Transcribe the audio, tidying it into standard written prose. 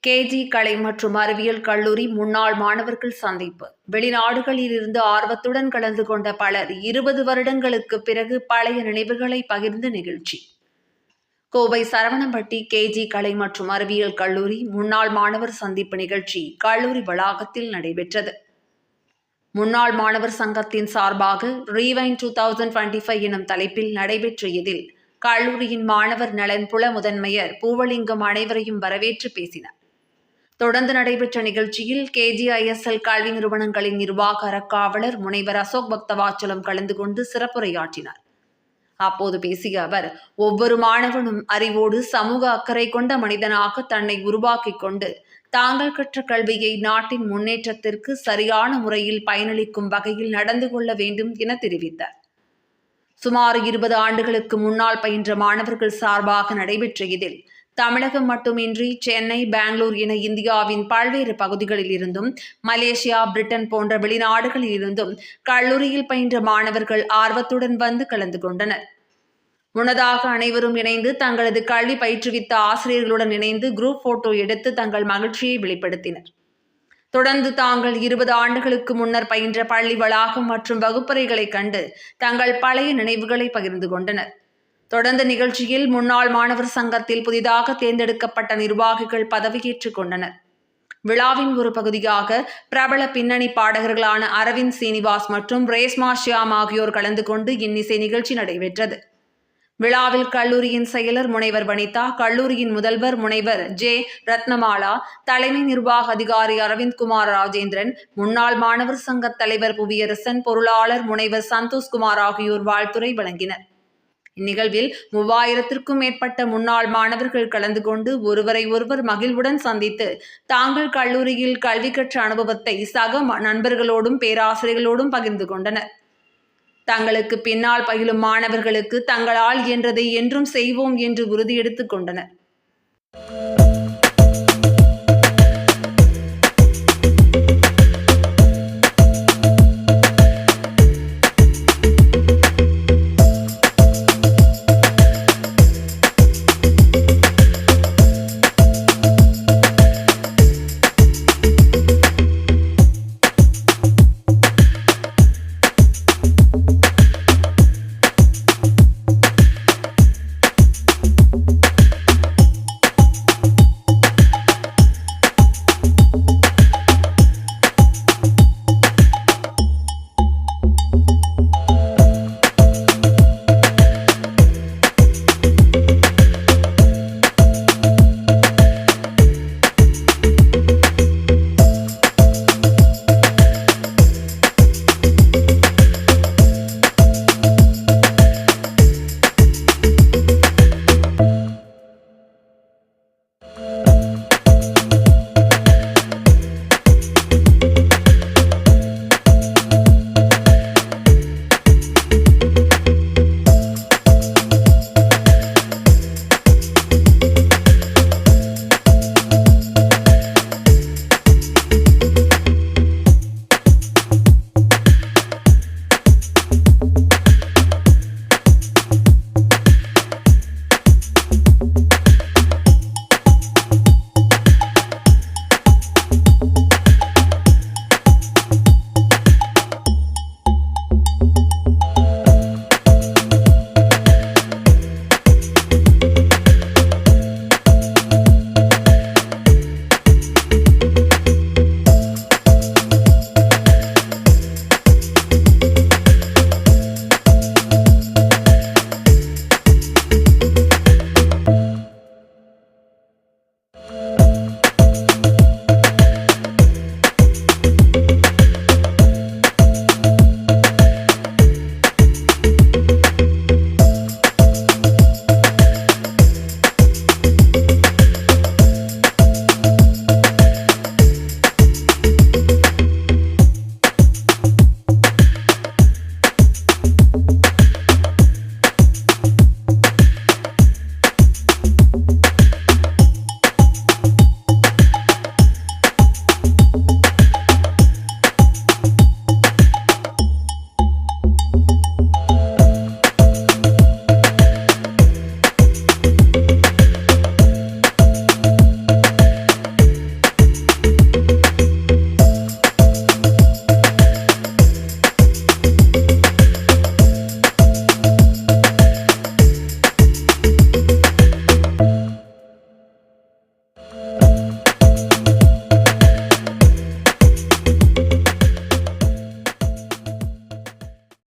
KG கலை மற்றும் அறிவியல் கல்லூரி முன்னாள் மாணவர்கள் சந்திப்பு. வெளிநாடுகளில் இருந்து ஆர்வத்துடன் கலந்து கொண்ட பலர் 20 வருடங்களுக்கு பிறகு பழைய நினைவுகளை பகிர்ந்து நிகழ்ச்சி. கோவை சரவணம்பட்டி கேஜி கலை மற்றும் அறிவியல் கல்லூரி முன்னாள் மாணவர் சந்திப்பு நிகழ்ச்சி கல்லூரி வளாகத்தில் நடைபெற்றது. முன்னாள் மாணவர் சங்கத்தின் சார்பாக ரீவைண்ட் 2025 எனும் தலைப்பில் நடைபெற்ற இதில் கல்லூரியின் மாணவர் நலன் புல முதன்மையர் பூவலிங்கம் அனைவரையும் வரவேற்று பேசினார். தொடர்ந்து நடைபெற்ற நிகழ்ச்சியில் KGISL கல்வி நிறுவனங்களின் நிர்வாக அறக்காவலர் முனைவர் அசோக் பக்தவாச்சலம் கலந்து கொண்டு சிறப்புரையாற்றினார். அப்போது பேசிய அவர், ஒவ்வொரு மாணவனும் அறிவோடு சமூக அக்கறை கொண்ட மனிதனாக தன்னை உருவாக்கிக் கொண்டு தாங்கள் கற்ற கல்வியை நாட்டின் முன்னேற்றத்திற்கு சரியான முறையில் பயனளிக்கும் வகையில் நடந்து கொள்ள வேண்டும் என தெரிவித்தார். சுமார் 20 ஆண்டுகளுக்கு முன்னால் பயின்ற மாணவர்கள் சார்பாக நடைபெற்ற இதில் தமிழகம் மட்டுமின்றி சென்னை, பெங்களூர் என இந்தியாவின் பல்வேறு பகுதிகளில் இருந்தும் மலேசியா, பிரிட்டன் போன்ற வெளிநாடுகளில் இருந்தும் கல்லூரியில் பயின்ற மாணவர்கள் ஆர்வத்துடன் வந்து கலந்து கொண்டனர். முன்னதாக அனைவரும் இணைந்து தங்களது கல்வி பயிற்றுவித்த ஆசிரியர்களுடன் இணைந்து குரூப் போட்டோ எடுத்து தங்கள் மகிழ்ச்சியை வெளிப்படுத்தினர். தொடர்ந்து தாங்கள் 20 ஆண்டுகளுக்கு முன்னர் பயின்ற பள்ளி வளாகம் மற்றும் வகுப்பறைகளை கண்டு தங்கள் பழைய நினைவுகளை பகிர்ந்து கொண்டனர். தொடர்ந்து நிகழ்ச்சியில் முன்னாள் மாணவர் சங்கத்தில் புதிதாக தேர்ந்தெடுக்கப்பட்ட நிர்வாகிகள் பதவியேற்றுக் கொண்டனர். விழாவின் ஒரு பகுதியாக பிரபல பின்னணி பாடகர்களான அரவிந்த் சீனிவாஸ் மற்றும் ரேஸ்மா ஷியாம் ஆகியோர் கலந்து கொண்டு இன்னிசை நிகழ்ச்சி நடைபெற்றது. விழாவில் கல்லூரியின் செயலர் முனைவர் வனிதா, கல்லூரியின் முதல்வர் முனைவர் ஜே ரத்னமாலா, தலைமை நிர்வாக அதிகாரி அரவிந்த் குமார் ராஜேந்திரன், முன்னாள் மாணவர் சங்க தலைவர் புவியரசன், பொருளாளர் முனைவர் சந்தோஷ்குமார் ஆகியோர் வாழ்த்துரை வழங்கினர். இந்நிகழ்வில் 3000க்கும் மேற்பட்ட முன்னாள் மாணவர்கள் கலந்து கொண்டு ஒருவரை ஒருவர் மகிழ்வுடன் சந்தித்து தாங்கள் கல்லூரியில் கல்வி கற்ற அனுபவத்தை சக நண்பர்களோடும் பேராசிரியர்களோடும் பகிர்ந்து கொண்டனர். தங்களுக்கு பின்னால் பயிலும் மாணவர்களுக்கு தங்களால் இயன்றதை என்றும் செய்வோம் என்று உறுதியெடுத்துக் கொண்டனர்.